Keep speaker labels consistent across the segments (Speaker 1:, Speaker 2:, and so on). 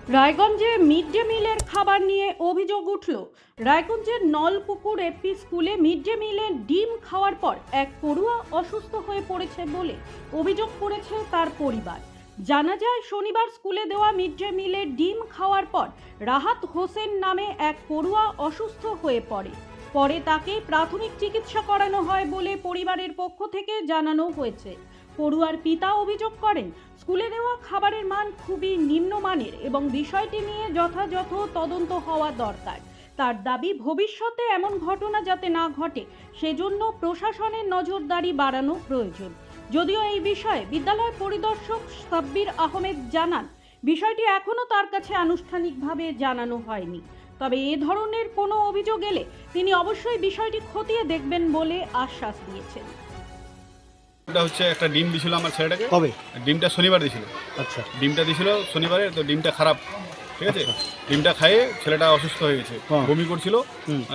Speaker 1: রায়গঞ্জে mid day মিলের খাবার নিয়ে অভিযোগ উঠল। রায়গঞ্জের নলপুকুর এপি স্কুলে মিড ডে মিলের ডিম খাওয়ার পর এক পড়ুয়া অসুস্থ হয়ে পড়েছে বলে অভিযোগ করেছে তার পরিবার। জানা যায়, শনিবার স্কুলে দেওয়া মিড ডে মিলের ডিম খাওয়ার পর রাহাত হোসেন নামে এক পড়ুয়া অসুস্থ হয়ে পড়ে। পরে তাকে প্রাথমিক চিকিৎসা করানো হয় বলে পরিবারের পক্ষ থেকে জানানো হয়েছে। পড়ুয়ার পিতা অভিযোগ করেন, স্কুলে দেওয়া খাবারের মান খুবই নিম্নমানের এবং বিষয়টি নিয়ে যথাযথ তদন্ত হওয়া দরকার। তার দাবি, ভবিষ্যতে এমন ঘটনা যাতে না ঘটে সেজন্য প্রশাসনের নজরদারি বাড়ানো প্রয়োজন। যদিও এই বিষয়ে বিদ্যালয় পরিদর্শক সাব্বির আহমেদ জানান, বিষয়টি এখনও তার কাছে আনুষ্ঠানিকভাবে জানানো হয়নি। তবে এ ধরনের কোনো অভিযোগ এলে তিনি অবশ্যই বিষয়টি খতিয়ে দেখবেন বলে আশ্বাস দিয়েছেন।
Speaker 2: এটা হচ্ছে একটা ডিম দিছিল আমার ছেলেটাকে।
Speaker 3: কবে?
Speaker 2: ডিমটা শনিবার দিছিল।
Speaker 3: আচ্ছা,
Speaker 2: ডিমটা দিছিল শনিবারে, তো ডিমটা খারাপ, ঠিক আছে। ডিমটা খাইয়ে ছেলেটা অসুস্থ হয়ে গেছে, বমি করছিল।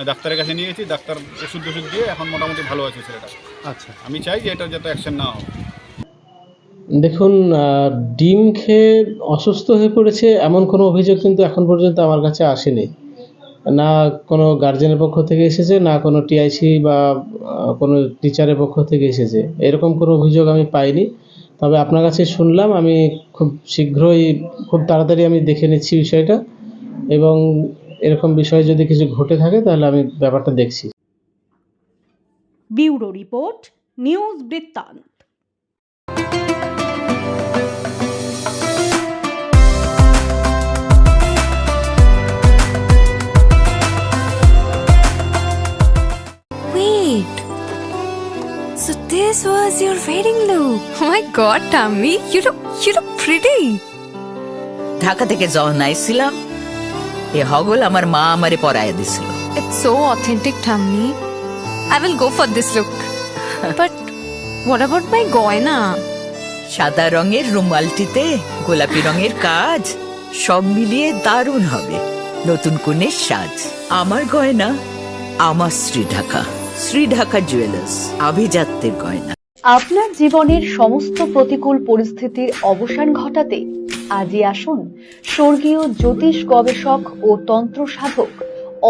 Speaker 2: ডাক্তারের কাছে নিয়ে গেছি, ডাক্তার ওষুধ দিয়ে এখন মোটামুটি ভালো আছে ছেলেটা।
Speaker 3: আচ্ছা,
Speaker 2: আমি চাই যে এটা যাতে অ্যাকশন না হয়।
Speaker 4: দেখুন, ডিম খেয়ে অসুস্থ হয়ে পড়েছে এমন কোনো অভিযোগ কিন্তু এখন পর্যন্ত আমার কাছে আসেনি। না কোনো গার্জেনের পক্ষ থেকে এসেছে, না কোনো টিআইসি বা কোনো টিচারের পক্ষ থেকে এসেছে, এরকম কোনো অভিযোগ আমি পাইনি। তবে আপনার কাছে শুনলাম, আমি খুব শীঘ্রই, খুব তাড়াতাড়ি আমি দেখে নিচ্ছি বিষয়টা, এবং এরকম বিষয়ে যদি কিছু ঘটে থাকে তাহলে আমি ব্যাপারটা দেখছি।
Speaker 1: ব্যুরো রিপোর্ট, নিউজ বৃত্তান্ত।
Speaker 5: So this was your wedding look. Oh my god, Tammy, you look pretty.
Speaker 6: Dhaka থেকে যখন আইছিলাম, এ হগল আমার মা আমারে পরায় দিছিল।
Speaker 5: It's so authentic, Tammy. I will go for this look. But what about my goina?
Speaker 6: সাদা রঙের রুমালটিতে গোলাপি রঙের কাজ, সব মিলিয়ে দারুণ হবে নতুন কনের সাজ। আমার গয়না আমার শ্রী ঢাকা জুয়েলার্স, আভিজাত্যের গয়না।
Speaker 7: আপনার জীবনের সমস্ত প্রতিকূল পরিস্থিতির অবসান ঘটাতে আজই আসুন স্বর্গীয় জ্যোতিষ গবেষক ও তন্ত্র সাধক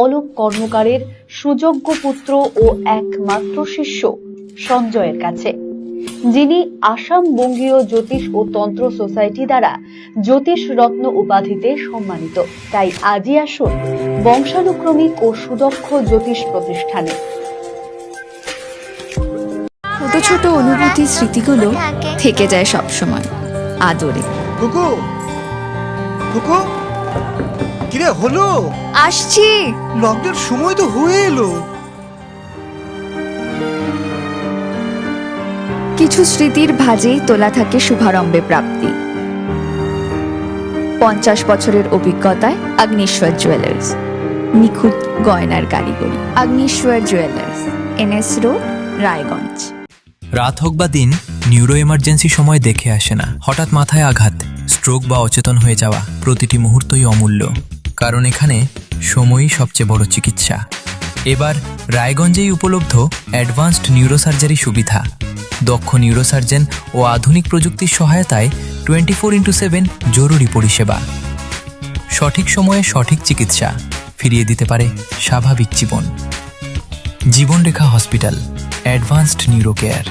Speaker 7: অলোক কর্মকারের সুযোগ্য পুত্র ও একমাত্র শিষ্য সঞ্জয়ের কাছে, যিনি আসাম বঙ্গীয় জ্যোতিষ ও তন্ত্র সোসাইটি দ্বারা জ্যোতিষ রত্ন উপাধিতে সম্মানিত। তাই আজই আসুন বংশানুক্রমিক ও সুদক্ষ জ্যোতিষ প্রতিষ্ঠানে।
Speaker 5: ছোট ছোট অনুভূতি, স্মৃতিগুলো থেকে যায় সব সময় আদরে।
Speaker 3: কুকু কুকু, কিরে হলো?
Speaker 5: আসছি।
Speaker 3: লকডাউন সময় তো হয়ে এলো।
Speaker 5: কিছু স্মৃতির ভাজেই তোলা থাকে শুভারম্ভে প্রাপ্তি। 50 বছরের অভিজ্ঞতায় আগ্নেশ্বর জুয়েলার্স, নিখুঁত গয়নার কারিগরি। Agneshwar jewellers, NS road, Raiganj.
Speaker 8: রাত হোক বা দিন, নিউরো এমার্জেন্সি সময় দেখে আসে না। হঠাৎ মাথায় আঘাত, স্ট্রোক বা অচেতন হয়ে যাওয়া, প্রতিটি মুহূর্তই অমূল্য, কারণ এখানে সময়ই সবচেয়ে বড় চিকিৎসা। এবার রায়গঞ্জেই উপলব্ধ অ্যাডভান্সড নিউরোসার্জারি সুবিধা। দক্ষ নিউরোসার্জন ও আধুনিক প্রযুক্তির সহায়তায় 24x7 জরুরি পরিষেবা। সঠিক সময়ে সঠিক চিকিৎসা ফিরিয়ে দিতে পারে স্বাভাবিক জীবন। জীবনরেখা হসপিটাল, অ্যাডভান্সড নিউরো কেয়ার।